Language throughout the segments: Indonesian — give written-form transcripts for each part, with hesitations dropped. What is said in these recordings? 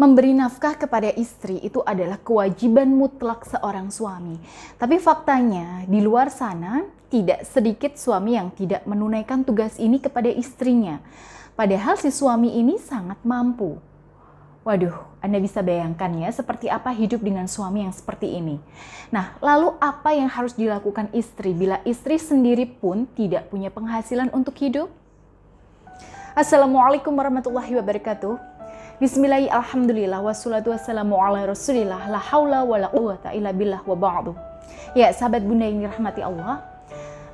Memberi nafkah kepada istri itu adalah kewajiban mutlak seorang suami. Tapi faktanya di luar sana tidak sedikit suami yang tidak menunaikan tugas ini kepada istrinya. Padahal si suami ini sangat mampu. Waduh, Anda bisa bayangkan ya seperti apa hidup dengan suami yang seperti ini. Nah, lalu apa yang harus dilakukan istri bila istri sendiri pun tidak punya penghasilan untuk hidup? Assalamualaikum warahmatullahi wabarakatuh. Bismillahirrahmanirrahim, alhamdulillah, wassalatu wassalamu ala rasulillah, la haula wa la quwata illa billah wa ba'du. Ya, sahabat bunda yang dirahmati Allah.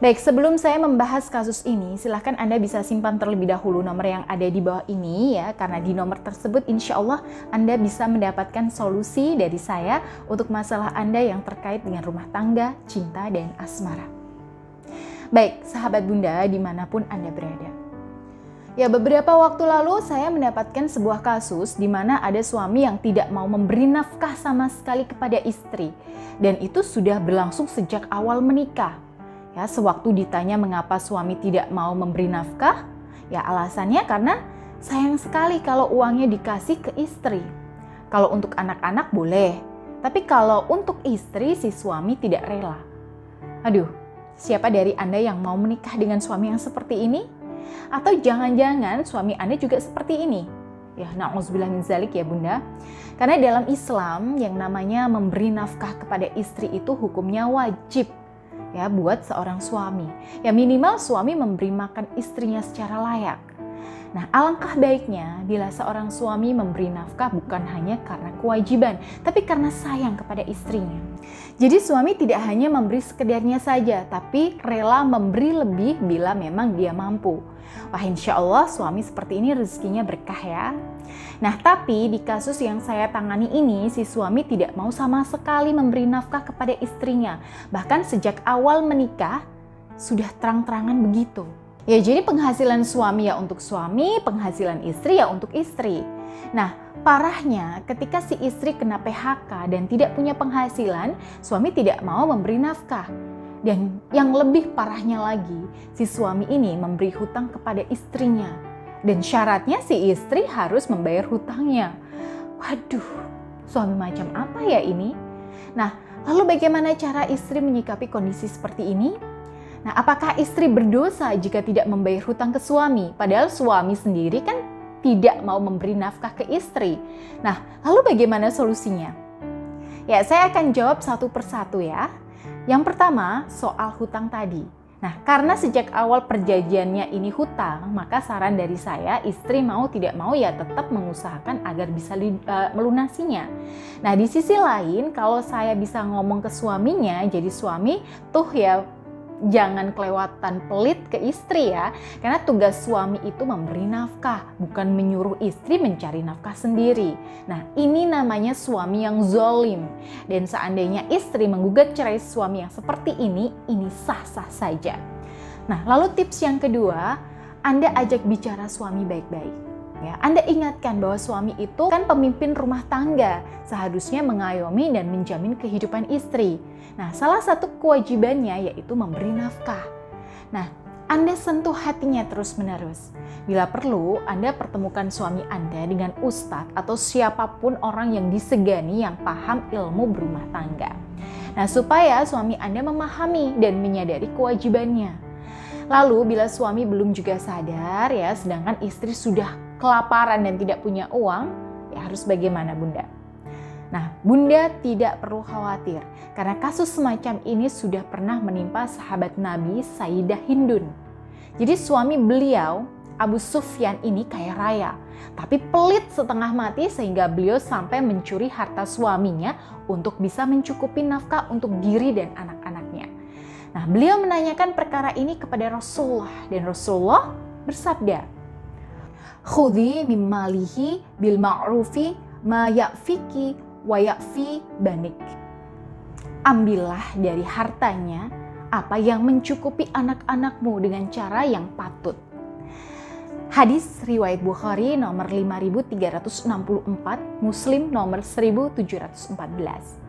Baik, sebelum saya membahas kasus ini, silahkan Anda bisa simpan terlebih dahulu nomor yang ada di bawah ini ya, karena di nomor tersebut insya Allah Anda bisa mendapatkan solusi dari saya untuk masalah Anda yang terkait dengan rumah tangga, cinta, dan asmara. Baik, sahabat bunda dimanapun Anda berada. Ya, beberapa waktu lalu saya mendapatkan sebuah kasus di mana ada suami yang tidak mau memberi nafkah sama sekali kepada istri. Dan itu sudah berlangsung sejak awal menikah. Ya, sewaktu ditanya mengapa suami tidak mau memberi nafkah, ya alasannya karena sayang sekali kalau uangnya dikasih ke istri. Kalau untuk anak-anak boleh, tapi kalau untuk istri si suami tidak rela. Aduh, siapa dari Anda yang mau menikah dengan suami yang seperti ini? Atau jangan-jangan suami Anda juga seperti ini? Ya, na'udzubillah min zalik ya bunda. Karena dalam Islam yang namanya memberi nafkah kepada istri itu hukumnya wajib ya buat seorang suami. Ya minimal suami memberi makan istrinya secara layak. Nah, alangkah baiknya bila seorang suami memberi nafkah bukan hanya karena kewajiban, tapi karena sayang kepada istrinya. Jadi suami tidak hanya memberi sekedarnya saja, tapi rela memberi lebih bila memang dia mampu. Wah, insya Allah suami seperti ini rezekinya berkah ya. Nah, tapi di kasus yang saya tangani ini, si suami tidak mau sama sekali memberi nafkah kepada istrinya. Bahkan sejak awal menikah, sudah terang-terangan begitu. Ya, jadi penghasilan suami ya untuk suami, penghasilan istri ya untuk istri. Nah, parahnya ketika si istri kena PHK dan tidak punya penghasilan, suami tidak mau memberi nafkah. Dan yang lebih parahnya lagi, si suami ini memberi hutang kepada istrinya. Dan syaratnya si istri harus membayar hutangnya. Waduh, suami macam apa ya ini? Nah, lalu bagaimana cara istri menyikapi kondisi seperti ini? Nah, apakah istri berdosa jika tidak membayar hutang ke suami? Padahal suami sendiri kan tidak mau memberi nafkah ke istri. Nah, lalu bagaimana solusinya? Ya, saya akan jawab satu persatu ya. Yang pertama, soal hutang tadi. Nah, karena sejak awal perjanjiannya ini hutang, maka saran dari saya, istri mau tidak mau ya tetap mengusahakan agar bisa melunasinya. Nah, di sisi lain, kalau saya bisa ngomong ke suaminya, jadi suami tuh ya jangan kelewatan pelit ke istri ya, karena tugas suami itu memberi nafkah, bukan menyuruh istri mencari nafkah sendiri. Nah, ini namanya suami yang zolim. Dan seandainya istri menggugat cerai suami yang seperti ini sah-sah saja. Nah, lalu tips yang kedua, Anda ajak bicara suami baik-baik. Ya, Anda ingatkan bahwa suami itu kan pemimpin rumah tangga, seharusnya mengayomi dan menjamin kehidupan istri. Nah, salah satu kewajibannya yaitu memberi nafkah. Nah, Anda sentuh hatinya terus-menerus. Bila perlu, Anda pertemukan suami Anda dengan ustadz atau siapapun orang yang disegani yang paham ilmu berumah tangga. Nah, supaya suami Anda memahami dan menyadari kewajibannya. Lalu, bila suami belum juga sadar ya, sedangkan istri sudah kelaparan dan tidak punya uang, ya harus bagaimana bunda? Nah, bunda tidak perlu khawatir karena kasus semacam ini sudah pernah menimpa sahabat Nabi Sayyidah Hindun. Jadi suami beliau, Abu Sufyan ini kaya raya, tapi pelit setengah mati sehingga beliau sampai mencuri harta suaminya untuk bisa mencukupi nafkah untuk diri dan anak-anaknya. Nah, beliau menanyakan perkara ini kepada Rasulullah dan Rasulullah bersabda, "Khudhi min malihi bil ma'rufi ma ya'fiki wa ya'fi banik." Ambillah dari hartanya apa yang mencukupi anak-anakmu dengan cara yang patut. Hadis riwayat Bukhari nomor 5364, Muslim nomor 1714.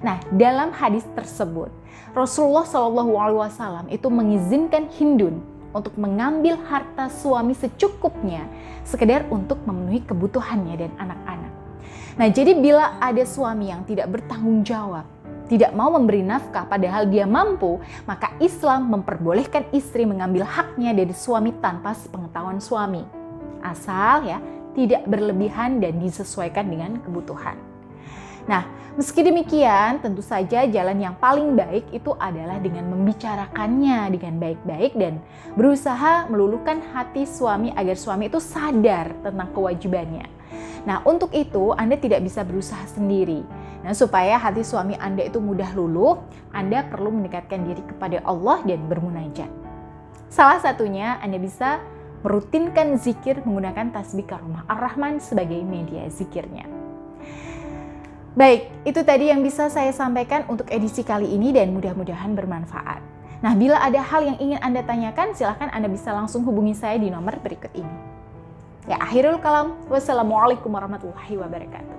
Nah, dalam hadis tersebut, Rasulullah SAW itu mengizinkan Hindun untuk mengambil harta suami secukupnya, sekedar untuk memenuhi kebutuhannya dan anak-anak. Nah, jadi bila ada suami yang tidak bertanggung jawab, tidak mau memberi nafkah padahal dia mampu, maka Islam memperbolehkan istri mengambil haknya dari suami tanpa sepengetahuan suami. Asal ya, tidak berlebihan dan disesuaikan dengan kebutuhan. Nah, meski demikian, tentu saja jalan yang paling baik itu adalah dengan membicarakannya dengan baik-baik dan berusaha meluluhkan hati suami agar suami itu sadar tentang kewajibannya. Nah, untuk itu Anda tidak bisa berusaha sendiri. Nah, supaya hati suami Anda itu mudah luluh, Anda perlu mendekatkan diri kepada Allah dan bermunajat. Salah satunya Anda bisa merutinkan zikir menggunakan tasbih Karomah Ar-Rahman sebagai media zikirnya. Baik, itu tadi yang bisa saya sampaikan untuk edisi kali ini dan mudah-mudahan bermanfaat. Nah, bila ada hal yang ingin Anda tanyakan, silahkan Anda bisa langsung hubungi saya di nomor berikut ini. Ya, akhirul kalam. Wassalamualaikum warahmatullahi wabarakatuh.